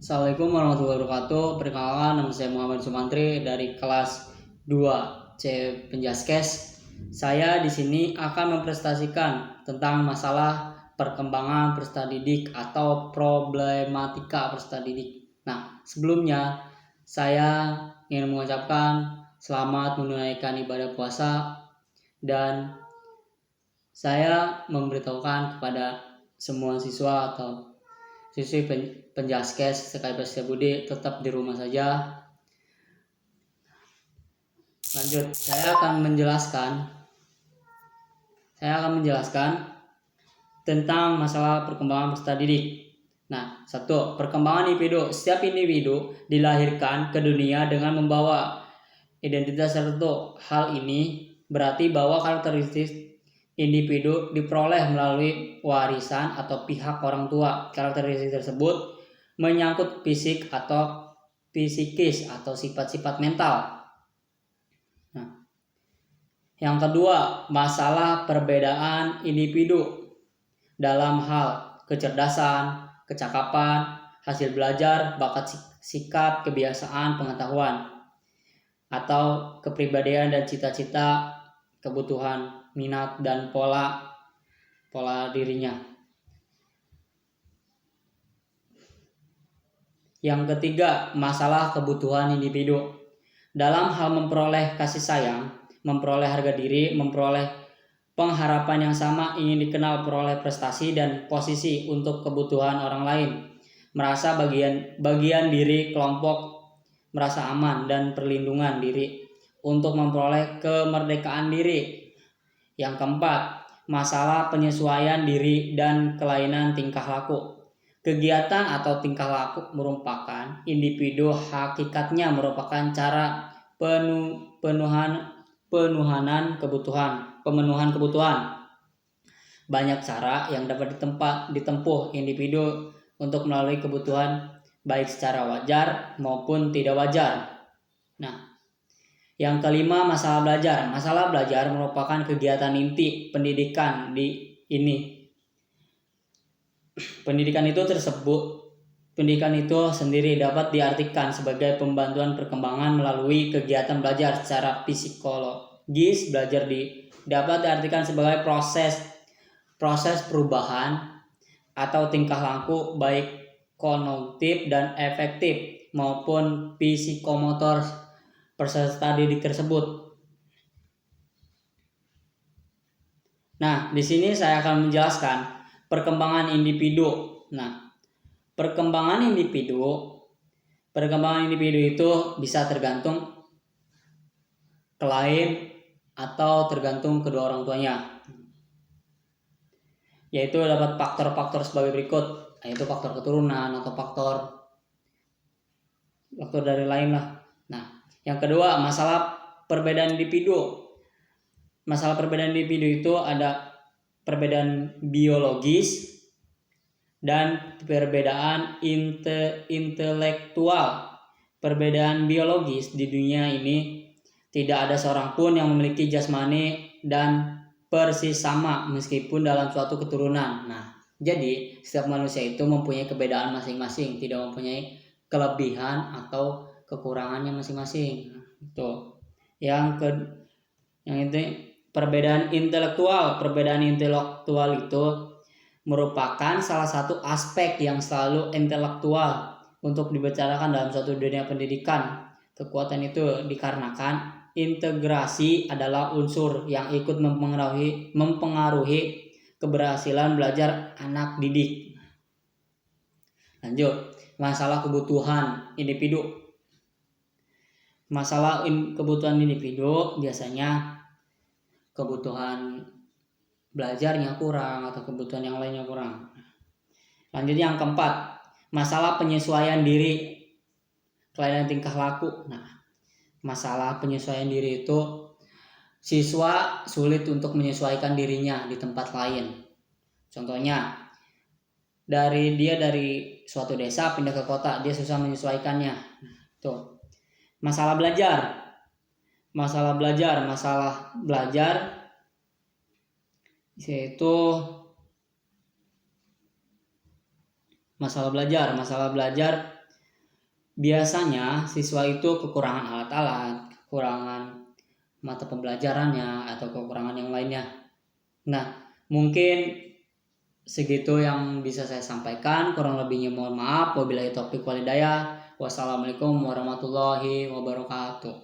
Assalamualaikum warahmatullahi wabarakatuh. Perkenalkan, nama saya Muhammad Sumantri dari kelas 2 C Penjaskes. Saya di sini akan mempresentasikan tentang masalah perkembangan peserta didik atau problematika peserta didik. Nah, sebelumnya saya ingin mengucapkan selamat menunaikan ibadah puasa, dan saya memberitahukan kepada semua siswa atau siswi Penjaskes sekaligus Budi tetap di rumah saja. Lanjut, saya akan menjelaskan tentang masalah perkembangan peserta didik. Nah, 1. Perkembangan individu. Setiap individu dilahirkan ke dunia dengan membawa identitas tertentu. Hal ini berarti bahwa karakteristik individu diperoleh melalui warisan atau pihak orang tua. Karakteristik tersebut menyangkut fisik atau psikis atau sifat-sifat mental. Nah, yang kedua, masalah perbedaan individu dalam hal kecerdasan, kecakapan, hasil belajar, bakat, sikap, kebiasaan, pengetahuan, atau kepribadian dan cita-cita, kebutuhan, minat, dan pola dirinya. Yang ketiga, masalah kebutuhan individu dalam hal memperoleh kasih sayang, memperoleh harga diri, memperoleh pengharapan yang sama, ingin dikenal, peroleh prestasi dan posisi untuk kebutuhan orang lain, merasa bagian diri kelompok, merasa aman dan perlindungan diri, untuk memperoleh kemerdekaan diri. Yang keempat, masalah penyesuaian diri dan kelainan tingkah laku. Kegiatan atau tingkah laku merupakan individu, hakikatnya merupakan cara pemenuhan kebutuhan. Banyak cara yang dapat ditempuh individu untuk melalui kebutuhan, baik secara wajar maupun tidak wajar. Nah, yang kelima, masalah belajar. Masalah belajar merupakan kegiatan inti pendidikan Pendidikan itu sendiri dapat diartikan sebagai pembantuan perkembangan melalui kegiatan belajar secara psikologis. Belajar dapat diartikan sebagai proses perubahan atau tingkah laku baik kognitif dan efektif maupun psikomotor peserta didik tersebut. Nah, di sini saya akan menjelaskan perkembangan individu. Nah, perkembangan individu itu bisa tergantung klien atau tergantung kedua orang tuanya, yaitu dapat faktor-faktor sebagai berikut, yaitu faktor keturunan atau faktor dari lain lah. Nah, yang kedua, masalah perbedaan individu. Masalah perbedaan individu itu ada perbedaan biologis dan perbedaan intelektual. Perbedaan biologis, di dunia ini tidak ada seorang pun yang memiliki jasmani dan persis sama meskipun dalam suatu keturunan. Nah, jadi setiap manusia itu mempunyai keberadaan masing-masing, tidak mempunyai kelebihan atau kekurangannya masing-masing. Itu yang itu perbedaan intelektual. Perbedaan intelektual itu merupakan salah satu aspek yang selalu intelektual untuk dibicarakan dalam suatu dunia pendidikan. Kekuatan itu dikarenakan integrasi adalah unsur yang ikut mempengaruhi keberhasilan belajar anak didik. Lanjut, masalah kebutuhan individu. Masalah kebutuhan individu biasanya kebutuhan belajarnya kurang atau kebutuhan yang lainnya kurang. Lanjut, yang keempat, masalah penyesuaian diri, kelainan tingkah laku. Nah, masalah penyesuaian diri itu siswa sulit untuk menyesuaikan dirinya di tempat lain. Contohnya, dari suatu desa pindah ke kota, dia susah menyesuaikannya. Tuh. Masalah belajar yaitu masalah belajar biasanya siswa itu kekurangan alat-alat, kekurangan mata pembelajarannya, atau kekurangan yang lainnya. Nah, mungkin segitu yang bisa saya sampaikan. Kurang lebihnya mohon maaf. Wabillahi taufiq walhidayah. Wassalamualaikum warahmatullahi wabarakatuh.